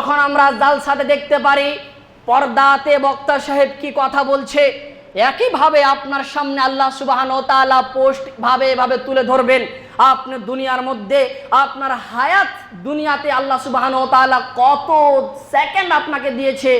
যখন আমরা জালসাতে দেখতে পারি পর্দাতে বক্তা সাহেব কি কথা বলছে, একইভাবে আপনার সামনে আল্লাহ সুবহানাহু ওয়া তাআলা পোস্ট এভাবে তুলে ধরবেন। আপনি দুনিয়ার মধ্যে আপনার হায়াত দুনিয়াতে আল্লাহ সুবহানাহু ওয়া তাআলা কত সেকেন্ড আপনাকে দিয়েছে,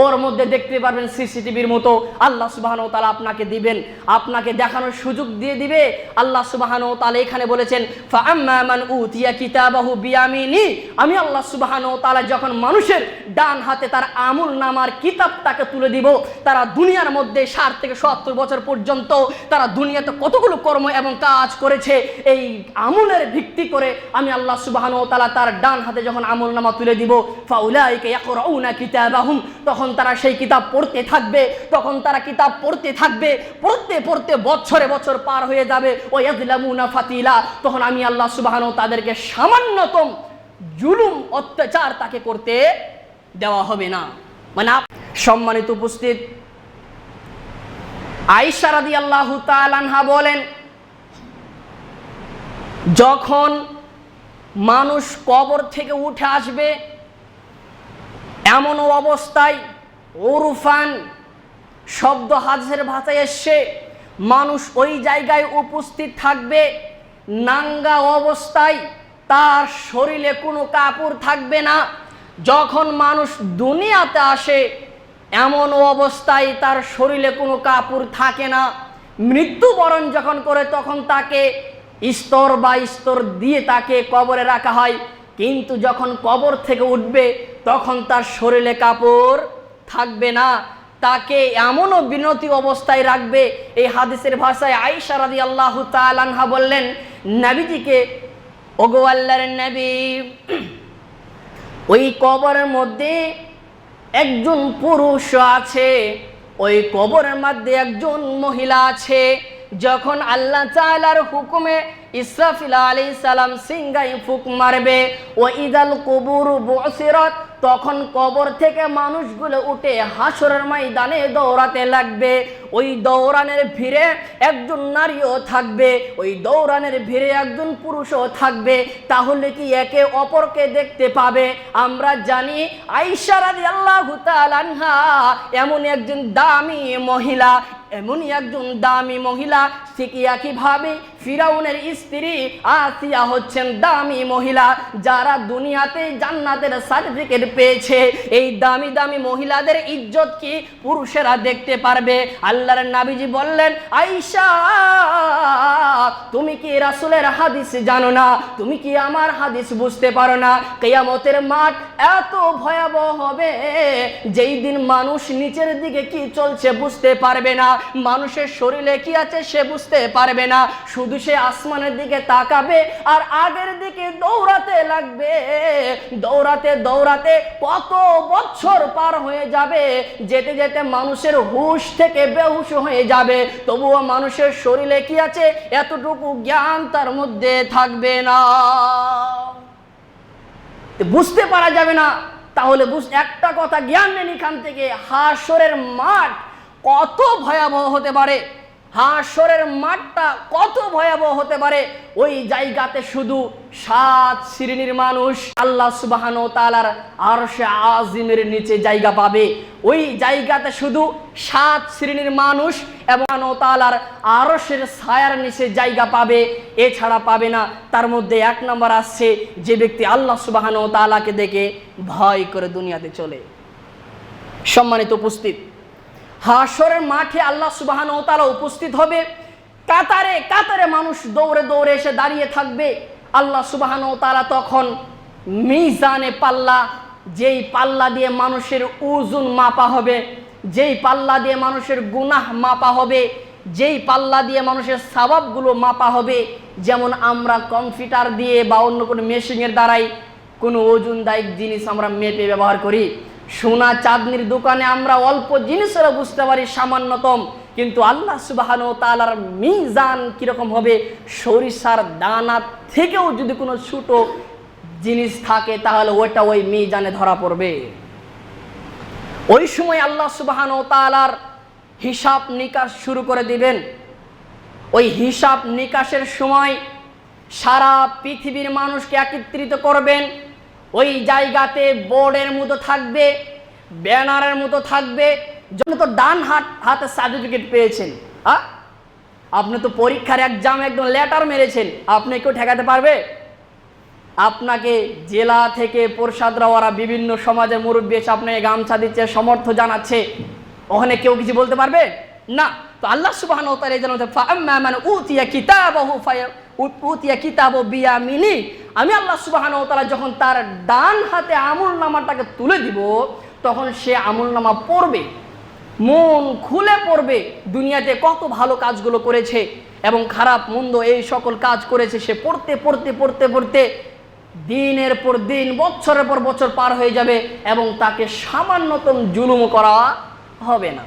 ওর মধ্যে দেখতে পারবেন সিসিটিভির মতো আল্লাহ সুবহানাহু ওয়া তাআলা আপনাকে দিবেন, আপনাকে দেখানোর সুযোগ দিয়ে দিবে। আল্লাহ সুবহানাহু ওয়া তাআলা এখানে বলেছেন ফাআম্মা মান উতিয়া কিতাবাহু বিয়ামিনি, আমি আল্লাহ সুবহানাহু ওয়া তাআলা যখন মানুষের ডান হাতে তার আমল নামার কিতাবটাকে তুলে দিব, তারা দুনিয়ার মধ্যে 60 থেকে 70 বছর পর্যন্ত তারা দুনিয়াতে কতগুলো কর্ম এবং কাজ করেছে, এই আমলের ভিত্তি করে আমি আল্লাহ সুবহানাহু ওয়া তাআলা তার ডান হাতে যখন আমল নামা তুলে দিব, ফাউলাইকা ইয়াকরাউনা কিতাবাহুম, তখন তারা সেই কিতাব পড়তে থাকবে, তখন তারা কিতাব পড়তে থাকবে, পড়তে পড়তে বছরে বছর পার হয়ে যাবে। ওয়া ইয়াযলামুনা ফাতিলা, তখন আমি আল্লাহ সুবহানাহু ওয়া তাদেরকে সামান্যতম জুলুম অত্যাচার তাকে করতে দেওয়া হবে না। মানে সম্মানিত উপস্থিত, আয়েশা রাদিয়াল্লাহু তাআলা আনহা বলেন, যখন মানুষ কবর থেকে উঠে আসবে এমন অবস্থায়, উরফান শব্দ হাদিসের ভাষায় এসছে, মানুষ ওই জায়গায় উপস্থিত থাকবে নাঙ্গা অবস্থায়, তার শরীরে কোনো কাপড় থাকবে না। যখন মানুষ দুনিয়াতে আসে এমন অবস্থায় তার শরীরে কোনো কাপড় থাকে না। মৃত্যুবরণ যখন করে তখন তাকে স্তর বা স্তর দিয়ে তাকে কবরে রাখা হয়, কিন্তু যখন কবর থেকে উঠবে তখন তার শরীরে কাপড় থাকবে না, তাকে এমনও বিনতি অবস্থায় রাখবে। এই হাদিসের ভাষায় আয়েশা রাদিয়াল্লাহু তাআলা আনহা বললেন, নবীজিকে, ওগো আল্লাহর নবী, ওই কবরের মধ্যে একজন পুরুষ আছে, ওই কবরের মধ্যে একজন মহিলা আছে। যখন আল্লাহ তাআলার হুকুমে ইসরাফিল আলাইহিস সালাম সিংহায় ফুঁক মারবে, ও ইদাল কুবুর বুসিরাত, তখন কবর থেকে মানুষগুলো উঠে হাসরের ময়দানে দৌড়াতে লাগবে। ওই দৌড়ানের ভিড়ে একজন নারীও থাকবে, ওই দৌড়ানের ভিড়ে একজন পুরুষও থাকবে। তাহলে কি একে অপরকে দেখতে পাবে? আমরা জানি আয়েশা রাদিয়াল্লাহু তাআলা আনহা এমন একজন দামি মহিলা, এমনই একজন দামি মহিলা, ঠিক একইভাবে ফিরাউনের স্ত্রী আসিয়া হচ্ছেন দামি মহিলা, যারা দুনিয়াতে জান্নাতের সার্টিফিকেট পেয়েছে। এই দামি দামি মহিলাদের ইজ্জত কি পুরুষেরা দেখতে পারবে? আল্লাহর নবীজি বললেন, আয়েশা, তুমি কি রাসূলের হাদিস জানো না? তুমি কি আমার হাদিস বুঝতে পারো না? কিয়ামতের মাঠ এত ভয়াবহ হবে, যেই দিন মানুষ নিচের দিকে কি চলছে বুঝতে পারবে না, মানুষের শরীরে কি আছে সে বুঝতে পারবে না, শুধু সে আসমানের দিকে তাকাবে আর আগের দিকে দৌড়াতে লাগবে। দৌড়াতে দৌড়াতে কত বছর পার হয়ে যাবে, যেতে যেতে মানুষের হুঁশ থেকে বেহুশ হয়ে যাবে, তবুও মানুষের শরীরে কি আছে এতটুকু জ্ঞান তার মধ্যে থাকবে না, বুঝতে পারা যাবে না। তাহলে একটা কথা জ্ঞান নেন এখান থেকে, হাসরের মাঠ কত ভয়াবহ হতে পারে, হাসরের মাঠটা কত ভয়াবহ হতে পারে। ওই জায়গাতে শুধু 7 শ্রেণীর মানুষ আল্লাহ সুবহানাহু ওয়া তাআলার আরশে আজিমের নিচে জায়গা পাবে। ওই জায়গাতে শুধু 7 শ্রেণীর মানুষ এবং আল্লাহ তাআলার আরশের ছায়ার নিচে জায়গা পাবে, এছাড়া পাবে না। তার মধ্যে 1 নম্বর আসছে যে ব্যক্তি আল্লাহ সুবহানাহু ওয়া তাআলাকে দেখে ভয় করে দুনিয়াতে চলে। সম্মানিত উপস্থিত, হাসরের মাঠে আল্লাহ সুবহানাহু ওয়া তাআলা উপস্থিত হবে, কাতারে কাতারে মানুষ দৌড়ে দৌড়ে এসে দাঁড়িয়ে থাকবে। আল্লাহ সুবহানাহু ওয়া তাআলা তখন মিজানে পাল্লা, যেই পাল্লা দিয়ে মানুষের ওজন মাপা হবে, যেই পাল্লা দিয়ে মানুষের গুনাহ মাপা হবে, যেই পাল্লা দিয়ে মানুষের সওয়াবগুলো মাপা হবে। যেমন আমরা কম্পিউটার দিয়ে বা অন্য কোনো মেশিনের দ্বারাই কোনো ওজনদায়ক জিনিস আমরা মেপে ব্যবহার করি। সোনা চাঁদনির দোকানে আমরা অল্প জিনিসেরও বুঝতে পারি সামান্যতম, কিন্তু আল্লাহ সুবহানাহু ওয়া তাআলার মিজান কিরকম হবে? সরিষার দানা থেকেও যদি কোনো ছোট জিনিস থাকে তাহলে ওইটা ওই মিজানে ধরা পড়বে। ওই সময় আল্লাহ সুবহানাহু ওয়া তাআলার হিসাব নিকাশ শুরু করে দিবেন। ওই হিসাব নিকাশের সময় সারা পৃথিবীর মানুষকে একত্রিত করবেন। ওই জায়গাতে বোর্ডের মতো থাকবে, ব্যানারের মতো থাকবে, জন্য তো ডান হাতে সার্টিফিকেট পেয়েছেন। আপনি তো পরীক্ষার এক্সাম একদম লেটার মেরেছেন, আপনি কেউ ঠেকাতে পারবে? আপনাকে জেলা থেকে পরিষদরা ওরা বিভিন্ন সমাজের মুরব্বী এসে আপনাকে গামছা দিচ্ছে, সমর্থ জানাচ্ছে, ওখানে কেউ কিছু বলতে পারবে না। তো আল্লাহ সুবহানাহু ওয়া তাআলা জানাতে ফাআম্মা মান উতিয়া কিতাবাহু উতিয়া কিতাবু বিয়ামিনি, আমি আল্লাহ সুবহানাহু ওয়া তাআলা যখন তার ডান হাতে আমলনামাটাকে তুলে দিব, তখন সে আমলনামা পড়বে, মন খুলে পড়বে, দুনিয়াতে কত ভালো কাজগুলো করেছে এবং খারাপ মন্দ এই সকল কাজ করেছে। সে পড়তে পড়তে পড়তে পড়তে দিনের পর দিন, বছরের পর বছর পার হয়ে যাবে এবং তাকে সামান্যতম জুলুম করা হবে না।